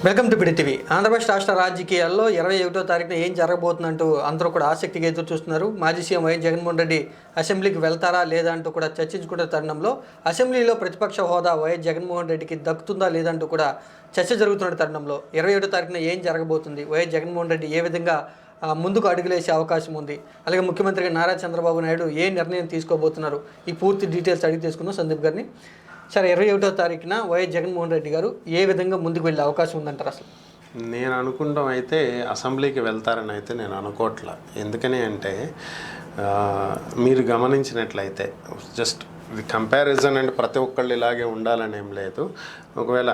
Welcome to PD TV. Andhra Pradesh రాష్ట్ర రాజకీయాల్లో 21వ తారీఖున ఏం జరగబోతుందంటూ అందరూ కూడా ఆసక్తిగా ఎదురు చూస్తున్నారు. మాజీ సీఎం వైఎస్ జగన్మోహన్ రెడ్డి అసెంబ్లీకి వెళ్తారా లేదా అంటూ కూడా చర్చించుకునే తరుణంలో అసెంబ్లీలో ప్రతిపక్ష హోదా వైఎస్ జగన్మోహన్ రెడ్డికి దక్కుతుందా లేదంటూ కూడా చర్చ జరుగుతున్న తరుణంలో 21వ తారీఖున ఏం జరగబోతుంది, వైఎస్ జగన్మోహన్ రెడ్డి ఏ విధంగా ముందుకు అడుగులేసే అవకాశం ఉంది, అలాగే ముఖ్యమంత్రిగా నారా చంద్రబాబు నాయుడు ఏ నిర్ణయం తీసుకోబోతున్నారు, ఈ పూర్తి డీటెయిల్స్ అడిగి తీసుకున్నాం సందీప్ గారిని. సరే, 21వ తారీఖున వైఎస్ జగన్మోహన్ రెడ్డి గారు ఏ విధంగా ముందుకు వెళ్ళే అవకాశం ఉందంటారు? అసలు నేను అనుకుంటాం అయితే అసెంబ్లీకి వెళ్తారని అయితే నేను అనుకోవట్లా. ఎందుకని అంటే మీరు గమనించినట్లయితే జస్ట్ కంపారిజన్ అంటే ప్రతి ఒక్కళ్ళు ఇలాగే ఉండాలని ఏం లేదు. ఒకవేళ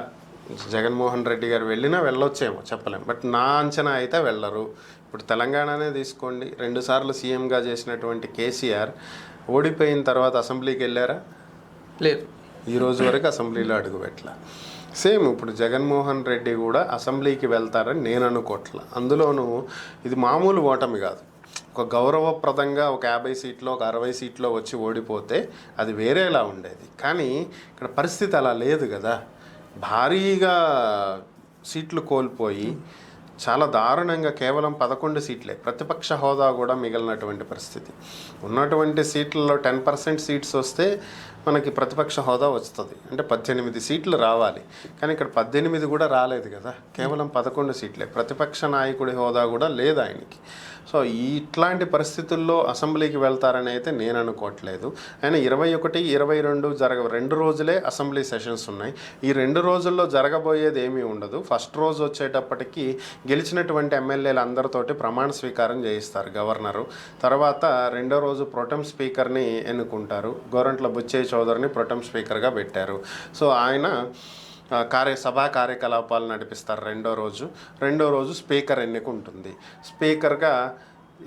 జగన్మోహన్ రెడ్డి గారు వెళ్ళినా వెళ్ళొచ్చేమో చెప్పలేం, బట్ నా అంచనా అయితే వెళ్ళరు. ఇప్పుడు తెలంగాణనే తీసుకోండి, 2 సార్లు సీఎంగా చేసినటువంటి కేసీఆర్ ఓడిపోయిన తర్వాత అసెంబ్లీకి వెళ్ళారా? లేదు, ఈ రోజు వరకు అసెంబ్లీలో అడుగుపెట్టలా. సేమ్ ఇప్పుడు జగన్మోహన్ రెడ్డి కూడా అసెంబ్లీకి వెళ్తారని నేను అనుకోవట్లా. అందులోనూ ఇది మామూలు ఓటమి కాదు. ఒక గౌరవప్రదంగా ఒక 50 సీట్లో ఒక 60 సీట్లో వచ్చి ఓడిపోతే అది వేరేలా ఉండేది. కానీ ఇక్కడ పరిస్థితి అలా లేదు కదా. భారీగా సీట్లు కోల్పోయి చాలా దారుణంగా కేవలం 11 సీట్లే, ప్రతిపక్ష హోదా కూడా మిగిలినటువంటి పరిస్థితి. ఉన్నటువంటి సీట్లలో 10% సీట్స్ వస్తే మనకి ప్రతిపక్ష హోదా వస్తుంది, అంటే 18 సీట్లు రావాలి. కానీ ఇక్కడ 18 కూడా రాలేదు కదా, కేవలం 11 సీట్లే. ప్రతిపక్ష నాయకుడి హోదా కూడా లేదు ఆయనకి. సో ఇట్లాంటి పరిస్థితుల్లో అసెంబ్లీకి వెళ్తారని అయితే నేను అనుకోవట్లేదు. ఆయన 21, 22 2 రోజులే అసెంబ్లీ సెషన్స్ ఉన్నాయి. ఈ 2 రోజుల్లో జరగబోయేది ఏమీ ఉండదు. ఫస్ట్ రోజు వచ్చేటప్పటికి గెలిచినటువంటి ఎమ్మెల్యేలు అందరితోటి ప్రమాణ స్వీకారం చేయిస్తారు గవర్నరు. తర్వాత రెండో రోజు ప్రొటెం స్పీకర్ని ఎన్నుకుంటారు. గోరంట్ల బుచ్చయ్య చౌదరిని ప్రొటెం స్పీకర్గా పెట్టారు. సో ఆయన సభా కార్యకలాపాలు నడిపిస్తారు. రెండో రోజు స్పీకర్ ఎన్నిక ఉంటుంది. స్పీకర్గా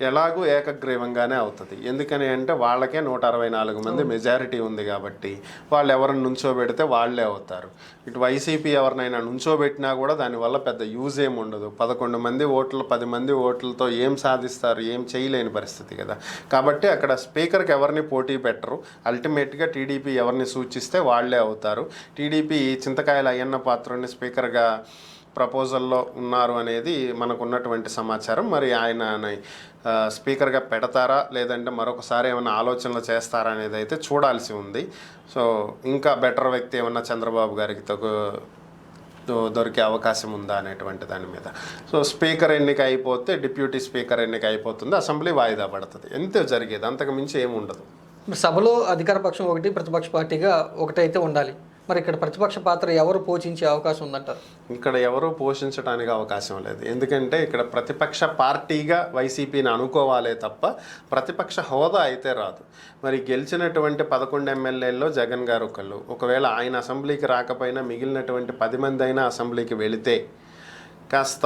ఎలాగూ ఏకగ్రీవంగానే అవుతుంది. ఎందుకని అంటే వాళ్ళకే 164 మంది మెజారిటీ ఉంది కాబట్టి వాళ్ళు ఎవరిని నుంచోబెడితే వాళ్ళే అవుతారు. ఇటు వైసీపీ ఎవరినైనా నుంచోబెట్టినా కూడా దానివల్ల పెద్ద యూజ్ ఏమి ఉండదు. 11 మంది ఓట్లు 10 మంది ఓట్లతో ఏం సాధిస్తారు, ఏం చేయలేని పరిస్థితి కదా. కాబట్టి అక్కడ స్పీకర్కి ఎవరిని పోటీ పెట్టరు. అల్టిమేట్గా టీడీపీ ఎవరిని సూచిస్తే వాళ్ళే అవుతారు. టీడీపీ చింతకాయల అయ్యన్న పాత్రుడిని స్పీకర్గా ప్రపోజల్లో ఉన్నారు అనేది మనకు ఉన్నటువంటి సమాచారం. మరి ఆయన స్పీకర్గా పెడతారా లేదంటే మరొకసారి ఏమైనా ఆలోచనలు చేస్తారా అనేది అయితే చూడాల్సి ఉంది. సో ఇంకా బెటర్ వ్యక్తి ఏమన్నా చంద్రబాబు గారికి దొరికే అవకాశం ఉందా అనేటువంటి దాని మీద. సో స్పీకర్ ఎన్నిక అయిపోతే డిప్యూటీ స్పీకర్ ఎన్నిక అయిపోతుంది, అసెంబ్లీ వాయిదా పడుతుంది. ఎంతో జరిగేది, అంతకు మించి ఏముండదు. సభలో అధికార పక్షం ఒకటి, ప్రతిపక్ష పార్టీగా ఒకటైతే ఉండాలి. మరి ఇక్కడ ప్రతిపక్ష పాత్ర ఎవరు పోషించే అవకాశం ఉందంటారు? ఇక్కడ ఎవరు పోషించడానికి అవకాశం లేదు. ఎందుకంటే ఇక్కడ ప్రతిపక్ష పార్టీగా వైసీపీని అనుకోవాలే తప్ప ప్రతిపక్ష హోదా అయితే రాదు. మరి గెలిచినటువంటి 11 ఎమ్మెల్యేల్లో జగన్ గారు ఒకళ్ళు. ఒకవేళ ఆయన అసెంబ్లీకి రాకపోయినా మిగిలినటువంటి 10 మంది అయినా అసెంబ్లీకి వెళితే కాస్త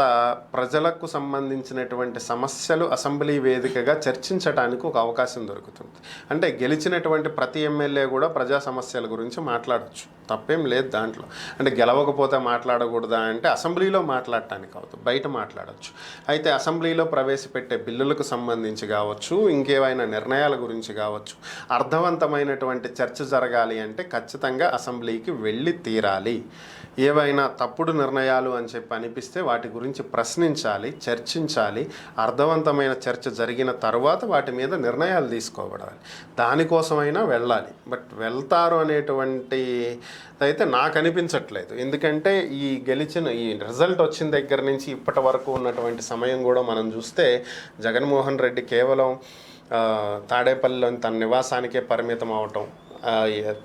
ప్రజలకు సంబంధించినటువంటి సమస్యలు అసెంబ్లీ వేదికగా చర్చించడానికి ఒక అవకాశం దొరుకుతుంది. అంటే గెలిచినటువంటి ప్రతి ఎమ్మెల్యే కూడా ప్రజా సమస్యల గురించి మాట్లాడచ్చు, తప్పేం లేదు దాంట్లో. అంటే గెలవకపోతే మాట్లాడకూడదా అంటే అసెంబ్లీలో మాట్లాడటానికి అవుతుంది, బయట మాట్లాడచ్చు. అయితే అసెంబ్లీలో ప్రవేశపెట్టే బిల్లులకు సంబంధించి కావచ్చు, ఇంకేవైనా నిర్ణయాల గురించి కావచ్చు, అర్థవంతమైనటువంటి చర్చ జరగాలి అంటే ఖచ్చితంగా అసెంబ్లీకి వెళ్ళి తీరాలి. ఏవైనా తప్పుడు నిర్ణయాలు అని చెప్పి అనిపిస్తే వాటి గురించి ప్రశ్నించాలి, చర్చించాలి. అర్థవంతమైన చర్చ జరిగిన తర్వాత వాటి మీద నిర్ణయాలు తీసుకోబడాలి. దానికోసమైనా వెళ్ళాలి. బట్ వెళ్తారు అనేటువంటి అయితే నాకు అనిపించట్లేదు. ఎందుకంటే ఈ రిజల్ట్ వచ్చిన దగ్గర నుంచి ఇప్పటి వరకు ఉన్నటువంటి సమయం కూడా మనం చూస్తే జగన్మోహన్ రెడ్డి కేవలం తాడేపల్లిలోని తన నివాసానికే పరిమితం అవటం,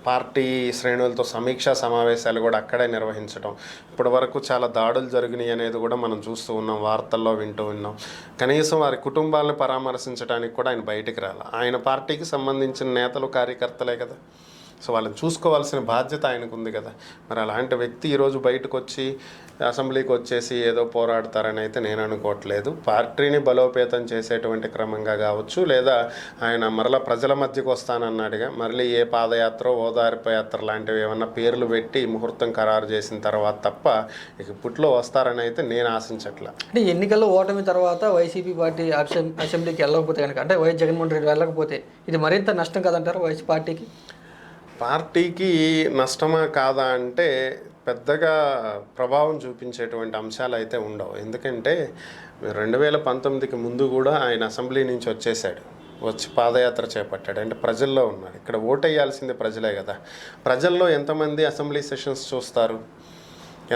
పార్టీ శ్రేణులతో సమీక్షా సమావేశాలు కూడా అక్కడే నిర్వహించడం, ఇప్పటి వరకు చాలా దాడులు జరిగినాయి అనేది కూడా మనం చూస్తూ ఉన్నాం, వార్తల్లో వింటూ ఉన్నాం. కనీసం వారి కుటుంబాలను పరామర్శించడానికి కూడా ఆయన బయటికి రాలి. ఆయన పార్టీకి సంబంధించిన నేతలు కార్యకర్తలే కదా, సో వాళ్ళని చూసుకోవాల్సిన బాధ్యత ఆయనకు ఉంది కదా. మరి అలాంటి వ్యక్తి ఈరోజు బయటకు వచ్చి అసెంబ్లీకి వచ్చేసి ఏదో పోరాడతారని అయితే నేను అనుకోవట్లేదు. పార్టీని బలోపేతం చేసేటువంటి క్రమంగా కావచ్చు, లేదా ఆయన మరలా ప్రజల మధ్యకు వస్తానన్నాడుగా, మళ్ళీ ఏ పాదయాత్ర ఓదార్పు యాత్ర లాంటివి ఏమన్నా పేర్లు పెట్టి ముహూర్తం ఖరారు చేసిన తర్వాత తప్ప ఇక ఇప్పట్లో వస్తారని అయితే నేను ఆశించట్లా. అంటే ఎన్నికల్లో ఓటమి తర్వాత వైసీపీ పార్టీ అసెంబ్లీకి వెళ్ళకపోతే కనుక, అంటే వైఎస్ జగన్మోహన్ రెడ్డి వెళ్ళకపోతే ఇది మరింత నష్టం కదంటారు వైసీపీ పార్టీకి? పార్టీకి నష్టమా కాదా అంటే పెద్దగా ప్రభావం చూపించేటువంటి అంశాలు అయితే ఉండవు. ఎందుకంటే 2019కి ముందు కూడా ఆయన అసెంబ్లీ నుంచి వచ్చేసాడు, వచ్చి పాదయాత్ర చేపట్టాడు. అంటే ప్రజల్లో ఉన్నాడు. ఇక్కడ ఓటేయాల్సింది ప్రజలే కదా. ప్రజల్లో ఎంతమంది అసెంబ్లీ సెషన్స్ చూస్తారు,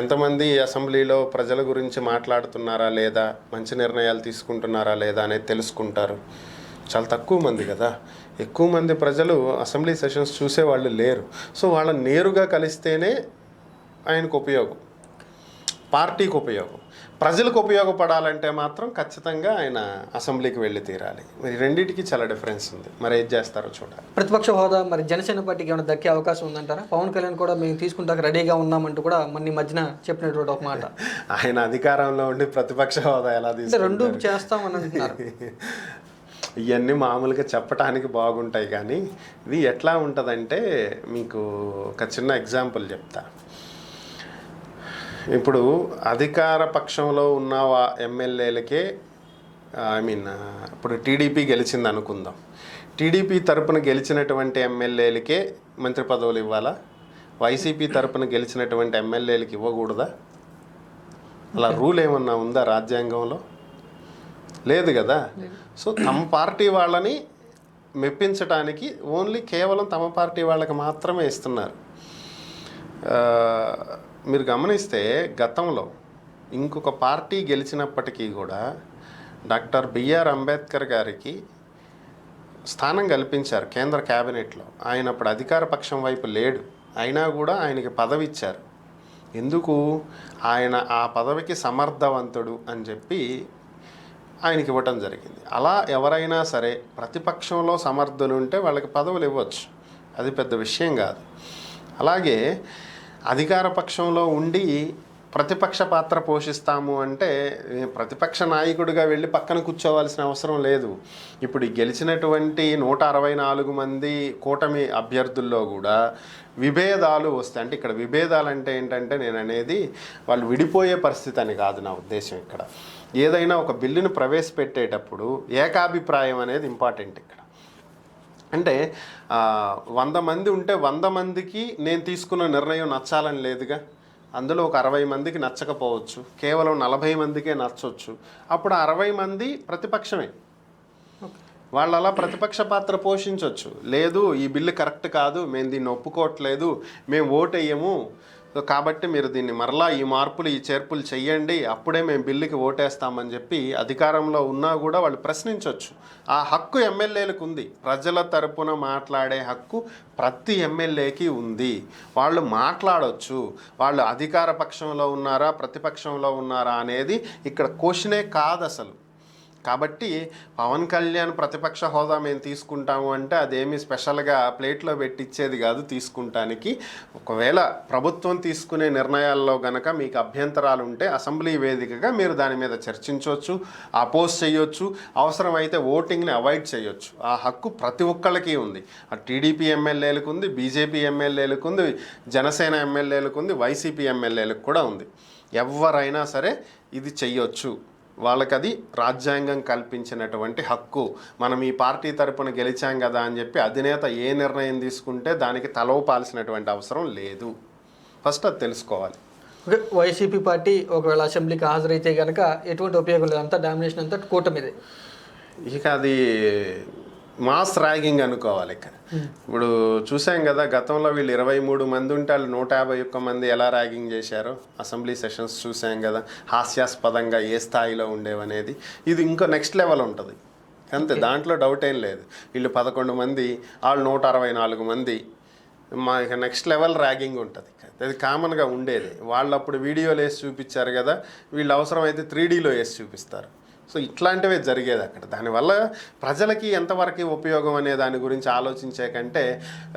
ఎంతమంది అసెంబ్లీలో ప్రజల గురించి మాట్లాడుతున్నారా లేదా, మంచి నిర్ణయాలు తీసుకుంటున్నారా లేదా అనేది తెలుసుకుంటారు? చాలా తక్కువ మంది కదా. ఎక్కువ మంది ప్రజలు అసెంబ్లీ సెషన్స్ చూసేవాళ్ళు లేరు. సో వాళ్ళని నేరుగా కలిస్తేనే ఆయనకు ఉపయోగం, పార్టీకి ఉపయోగం. ప్రజలకు ఉపయోగపడాలంటే మాత్రం ఖచ్చితంగా ఆయన అసెంబ్లీకి వెళ్ళి తీరాలి. మరి రెండింటికి చాలా డిఫరెన్స్ ఉంది. మరి ఏం చేస్తారో చూడాలి. ప్రతిపక్ష హోదా మరి జనసేన పార్టీకి ఏమైనా దక్కే అవకాశం ఉందంటారా? పవన్ కళ్యాణ్ కూడా మేము తీసుకుంటాక రెడీగా ఉన్నామంటూ కూడా మన మధ్యన చెప్పినటువంటి ఒక మాట. ఆయన అధికారంలో ఉండి ప్రతిపక్ష హోదా ఎలా తీసుకుంటారు? రెండు చేస్తామని అంటున్నారు. ఇవన్నీ మామూలుగా చెప్పడానికి బాగుంటాయి, కానీ ఇది ఎట్లా ఉంటుందంటే మీకు ఒక చిన్న ఎగ్జాంపుల్ చెప్తా. ఇప్పుడు అధికార పక్షంలో ఉన్న ఎమ్మెల్యేలకే ఇప్పుడు టీడీపీ గెలిచింది అనుకుందాం. టీడీపీ తరపున గెలిచినటువంటి ఎమ్మెల్యేలకే మంత్రి పదవులు ఇవ్వాలా? వైసీపీ తరపున గెలిచినటువంటి ఎమ్మెల్యేలకి ఇవ్వకూడదా? అలా రూల్ ఏమన్నా ఉందా రాజ్యాంగంలో? లేదు కదా. సో తమ పార్టీ వాళ్ళని మెప్పించడానికి కేవలం తమ పార్టీ వాళ్ళకి మాత్రమే ఇస్తున్నారు. మీరు గమనిస్తే గతంలో ఇంకొక పార్టీ గెలిచినప్పటికీ కూడా డాక్టర్ బిఆర్ అంబేద్కర్ గారికి స్థానం కల్పించారు కేంద్ర క్యాబినెట్లో. ఆయన అప్పుడు అధికార పక్షం వైపు లేడు, అయినా కూడా ఆయనకి పదవి ఇచ్చారు. ఎందుకు? ఆయన ఆ పదవికి సమర్థవంతుడు అని చెప్పి ఆయనకి ఇవ్వటం జరిగింది. అలా ఎవరైనా సరే ప్రతిపక్షంలో సమర్థులు ఉంటే వాళ్ళకి పదవులు ఇవ్వచ్చు, అది పెద్ద విషయం కాదు. అలాగే అధికార పక్షంలో ఉండి ప్రతిపక్ష పాత్ర పోషిస్తాము అంటే ప్రతిపక్ష నాయకుడిగా వెళ్ళి పక్కన కూర్చోవాల్సిన అవసరం లేదు. ఇప్పుడు గెలిచినటువంటి 164 మంది కూటమి అభ్యర్థుల్లో కూడా విభేదాలు వస్తాయి. అంటే ఇక్కడ విభేదాలు అంటే ఏంటంటే నేను అనేది వాళ్ళు విడిపోయే పరిస్థితి అని కాదు నా ఉద్దేశం. ఇక్కడ ఏదైనా ఒక బిల్లును ప్రవేశపెట్టేటప్పుడు ఏకాభిప్రాయం అనేది ఇంపార్టెంట్. ఇక్కడ అంటే 100 మంది ఉంటే 100 మందికి నేను తీసుకున్న నిర్ణయం నచ్చాలని లేదుగా. అందులో ఒక 60 మందికి నచ్చకపోవచ్చు, కేవలం 40 మందికే నచ్చవచ్చు. అప్పుడు 60 మంది ప్రతిపక్షమే, వాళ్ళు అలా ప్రతిపక్ష పాత్ర పోషించవచ్చు. లేదు ఈ బిల్లు కరెక్ట్ కాదు, మేము దీన్ని ఒప్పుకోవట్లేదు, మేము ఓటేయము, కాబట్టి మీరు దీన్ని మరలా ఈ మార్పులు ఈ చేర్పులు చెయ్యండి, అప్పుడే మేము బిల్లుకి ఓటేస్తామని చెప్పి అధికారంలో ఉన్నా కూడా వాళ్ళు ప్రశ్నించవచ్చు. ఆ హక్కు ఎమ్మెల్యేలకు ఉంది. ప్రజల తరపున మాట్లాడే హక్కు ప్రతి ఎమ్మెల్యేకి ఉంది. వాళ్ళు మాట్లాడవచ్చు. వాళ్ళు అధికార పక్షంలో ఉన్నారా ప్రతిపక్షంలో ఉన్నారా అనేది ఇక్కడ క్వశ్చనే కాదు అసలు. కాబట్టి పవన్ కళ్యాణ్ ప్రతిపక్ష హోదా మేము తీసుకుంటాము అంటే అదేమి స్పెషల్గా ప్లేట్లో పెట్టించేది కాదు తీసుకుంటానికి. ఒకవేళ ప్రభుత్వం తీసుకునే నిర్ణయాల్లో గనక మీకు అభ్యంతరాలు ఉంటే అసెంబ్లీ వేదికగా మీరు దాని మీద చర్చించవచ్చు, అపోజ్ చేయొచ్చు, అవసరమైతే ఓటింగ్ని అవాయిడ్ చేయొచ్చు. ఆ హక్కు ప్రతి ఒక్కళ్ళకి ఉంది. ఆ టీడీపీ ఎమ్మెల్యేలకు ఉంది, బీజేపీ ఎమ్మెల్యేలకు ఉంది, జనసేన ఎమ్మెల్యేలకు ఉంది, వైసీపీ ఎమ్మెల్యేలకు కూడా ఉంది. ఎవరైనా సరే ఇది చెయ్యొచ్చు. వాళ్ళకి అది రాజ్యాంగం కల్పించినటువంటి హక్కు. మనం ఈ పార్టీ తరపున గెలిచాం కదా అని చెప్పి అధినేత ఏ నిర్ణయం తీసుకుంటే దానికి తలవపాల్సినటువంటి అవసరం లేదు. ఫస్ట్ అది తెలుసుకోవాలి. వైసీపీ పార్టీ ఒకవేళ అసెంబ్లీకి హాజరైతే కనుక ఎటువంటి ఉపయోగం లేదు, అంతా డామినేషన్ అంతా కూటమిదే. ఇక అది మాస్ ర్యాగింగ్ అనుకోవాలి. ఇక ఇప్పుడు చూసాం కదా, గతంలో వీళ్ళు 23 మంది ఉంటే వాళ్ళు 151 మంది ఎలా ర్యాగింగ్ చేశారో అసెంబ్లీ సెషన్స్ చూసాం కదా. హాస్యాస్పదంగా ఏ స్థాయిలో ఉండేవనేది ఇది ఇంకో నెక్స్ట్ లెవెల్ ఉంటుంది అంతే, దాంట్లో డౌట్ ఏం లేదు. వీళ్ళు 11 మంది, వాళ్ళు 164 మంది, మా ఇక నెక్స్ట్ లెవెల్ ర్యాగింగ్ ఉంటుంది. అది కామన్గా ఉండేది. వాళ్ళు అప్పుడు వీడియోలు వేసి చూపించారు కదా, వీళ్ళు అవసరమైతే 3Dలో వేసి చూపిస్తారు. సో ఇట్లాంటివే జరిగేది అక్కడ. దానివల్ల ప్రజలకి ఎంతవరకు ఉపయోగం అనే దాని గురించి ఆలోచించే కంటే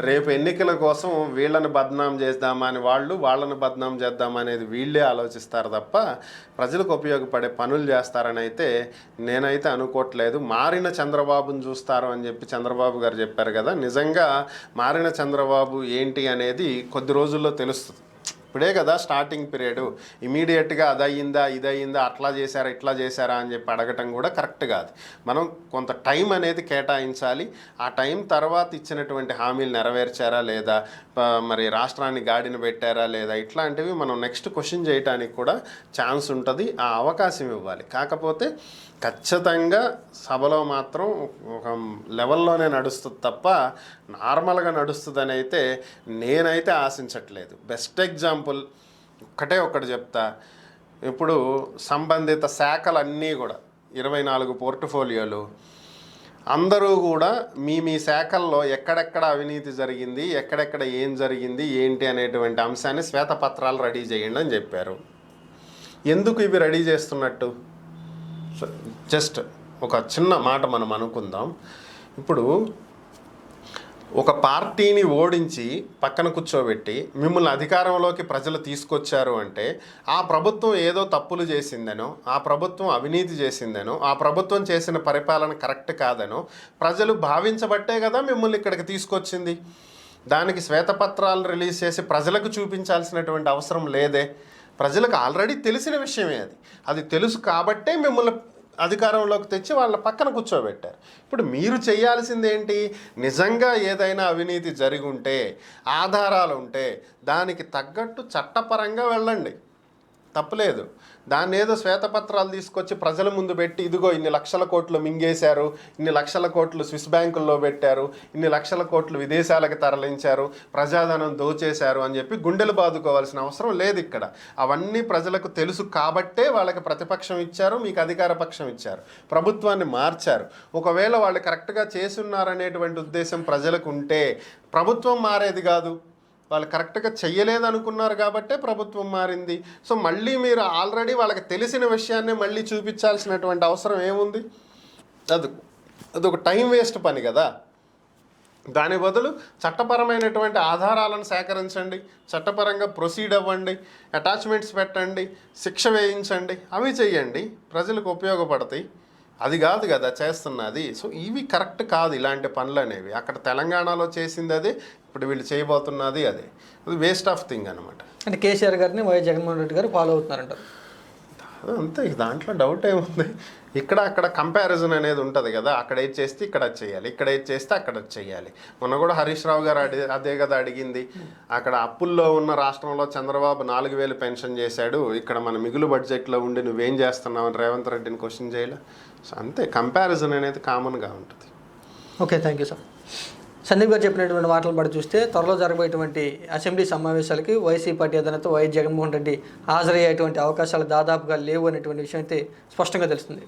రేపు ఎన్నికల కోసం వీళ్ళని బద్నాం చేద్దామా అని వాళ్ళని బద్నాం చేద్దామా అనేది వీళ్ళే ఆలోచిస్తారు తప్ప ప్రజలకు ఉపయోగపడే పనులు చేస్తారని అయితే నేనైతే అనుకోవట్లేదు. మారిన చంద్రబాబుని చూస్తారు అని చెప్పి చంద్రబాబు గారు చెప్పారు కదా, నిజంగా మారిన చంద్రబాబు ఏంటి అనేది కొద్ది రోజుల్లో తెలుస్తుంది. ఇప్పుడే కదా స్టార్టింగ్ పీరియడ్, ఇమీడియట్గా అదయ్యిందా ఇదయ్యిందా అట్లా చేశారా ఇట్లా చేశారా అని చెప్పి అడగటం కూడా కరెక్ట్ కాదు. మనం కొంత టైం అనేది కేటాయించాలి. ఆ టైం తర్వాత ఇచ్చినటువంటి హామీలు నెరవేర్చారా లేదా, మరి రాష్ట్రాన్ని గాడిన పెట్టారా లేదా, ఇట్లాంటివి మనం నెక్స్ట్ క్వశ్చన్ చేయడానికి కూడా ఛాన్స్ ఉంటుంది, ఆ అవకాశం ఇవ్వాలి. కాకపోతే ఖచ్చితంగా సభలో మాత్రం ఒక లెవెల్లోనే నడుస్తుంది తప్ప నార్మల్గా నడుస్తుందని అయితే నేనైతే ఆశించట్లేదు. బెస్ట్ ఎగ్జాంపుల్ ఒక్కటి చెప్తా. ఇప్పుడు సంబంధిత శాఖలన్నీ కూడా 24 పోర్ట్ఫోలియోలు, అందరూ కూడా మీ శాఖల్లో ఎక్కడెక్కడ అవినీతి జరిగింది, ఎక్కడెక్కడ ఏం జరిగింది ఏంటి అనేటువంటి అంశాన్ని శ్వేతపత్రాలు రెడీ చేయండి అని చెప్పారు. ఎందుకు ఇవి రెడీ చేస్తున్నట్టు? జస్ట్ ఒక చిన్న మాట మనం అనుకుందాం. ఇప్పుడు ఒక పార్టీని ఓడించి పక్కన కూర్చోబెట్టి మిమ్మల్ని అధికారంలోకి ప్రజలు తీసుకొచ్చారు అంటే ఆ ప్రభుత్వం ఏదో తప్పులు చేసిందనో, ఆ ప్రభుత్వం అవినీతి చేసిందనో, ఆ ప్రభుత్వం చేసిన పరిపాలన కరెక్ట్ కాదనో ప్రజలు భావించబట్టే కదా మిమ్మల్ని ఇక్కడికి తీసుకొచ్చింది. దానికి శ్వేతపత్రాలు రిలీజ్ చేసి ప్రజలకు చూపించాల్సినటువంటి అవసరం లేదే. ప్రజలకు ఆల్రెడీ తెలిసిన విషయమే అది తెలుసు కాబట్టే మిమ్మల్ని అధికారంలోకి తెచ్చి వాళ్ళ పక్కన కూర్చోబెట్టారు. ఇప్పుడు మీరు చేయాల్సింది ఏంటి? నిజంగా ఏదైనా అవినీతి జరిగి ఉంటే, ఆధారాలు ఉంటే దానికి తగ్గట్టు చట్టపరంగా వెళ్ళండి, తప్పులేదు. దాన్ని ఏదో శ్వేతపత్రాలు తీసుకొచ్చి ప్రజల ముందు పెట్టి ఇదిగో ఇన్ని లక్షల కోట్లు మింగేశారు, ఇన్ని లక్షల కోట్లు స్విస్ బ్యాంకుల్లో పెట్టారు, ఇన్ని లక్షల కోట్లు విదేశాలకు తరలించారు, ప్రజాధనం దోచేశారు అని చెప్పి గుండెలు బాదుకోవాల్సిన అవసరం లేదు ఇక్కడ. అవన్నీ ప్రజలకు తెలుసు కాబట్టే వాళ్ళకి ప్రతిపక్షం ఇచ్చారు, మీకు అధికార పక్షం ఇచ్చారు, ప్రభుత్వాన్ని మార్చారు. ఒకవేళ వాళ్ళు కరెక్ట్గా చేసున్నారనేటువంటి ఉద్దేశం ప్రజలకు ఉంటే ప్రభుత్వం మారేది కాదు. వాళ్ళు కరెక్ట్గా చెయ్యలేదనుకున్నారు కాబట్టే ప్రభుత్వం మారింది. సో మళ్ళీ మీరు ఆల్రెడీ వాళ్ళకి తెలిసిన విషయాన్ని మళ్ళీ చూపించాల్సినటువంటి అవసరం ఏముంది? అదొక టైం వేస్ట్ పని కదా. దాని బదులు చట్టపరమైనటువంటి ఆధారాలను సేకరించండి, చట్టపరంగా ప్రొసీడ్ అవ్వండి, అటాచ్మెంట్స్ పెట్టండి, శిక్ష వేయించండి, అవి చెయ్యండి, ప్రజలకు ఉపయోగపడతాయి. అది కాదు కదా చేస్తున్నది. సో ఇవి కరెక్ట్ కాదు ఇలాంటి పనులు అనేవి. అక్కడ తెలంగాణలో చేసింది అదే, ఇప్పుడు వీళ్ళు చేయబోతున్నది అదే. అది వేస్ట్ ఆఫ్ థింగ్ అనమాట. అంటే కేసీఆర్ గారిని వైఎస్ జగన్మోహన్ రెడ్డి గారు ఫాలో అవుతున్నారంటారు. అంతే, దాంట్లో డౌట్ ఏముంది? ఇక్కడ అక్కడ కంపారిజన్ అనేది ఉంటుంది కదా. అక్కడ ఏది చేస్తే ఇక్కడ అది చేయాలి, ఇక్కడ ఏది చేస్తే అక్కడ అది చేయాలి. మొన్న కూడా హరీష్ రావు గారు అదే కదా అడిగింది. అక్కడ అప్పుల్లో ఉన్న రాష్ట్రంలో చంద్రబాబు 4,000 పెన్షన్ చేశాడు, ఇక్కడ మన మిగులు బడ్జెట్లో ఉండి నువ్వేం చేస్తున్నావు అని రేవంత్ రెడ్డిని క్వశ్చన్ చేయలే. సో అంతే, కంపారిజన్ అనేది కామన్గా ఉంటుంది. Okay, thank you sir. Sandeep గారు చెప్పినటువంటి వార్తలను బట్టి చూస్తే త్వరలో జరగబోయేటువంటి అసెంబ్లీ సమావేశాలకి వైసీపీ పార్టీ అధినేత వైఎస్ జగన్మోహన్ రెడ్డి హాజరయ్యేటువంటి అవకాశాలు దాదాపుగా లేవు అనేటువంటి విషయం అయితే స్పష్టంగా తెలుస్తుంది.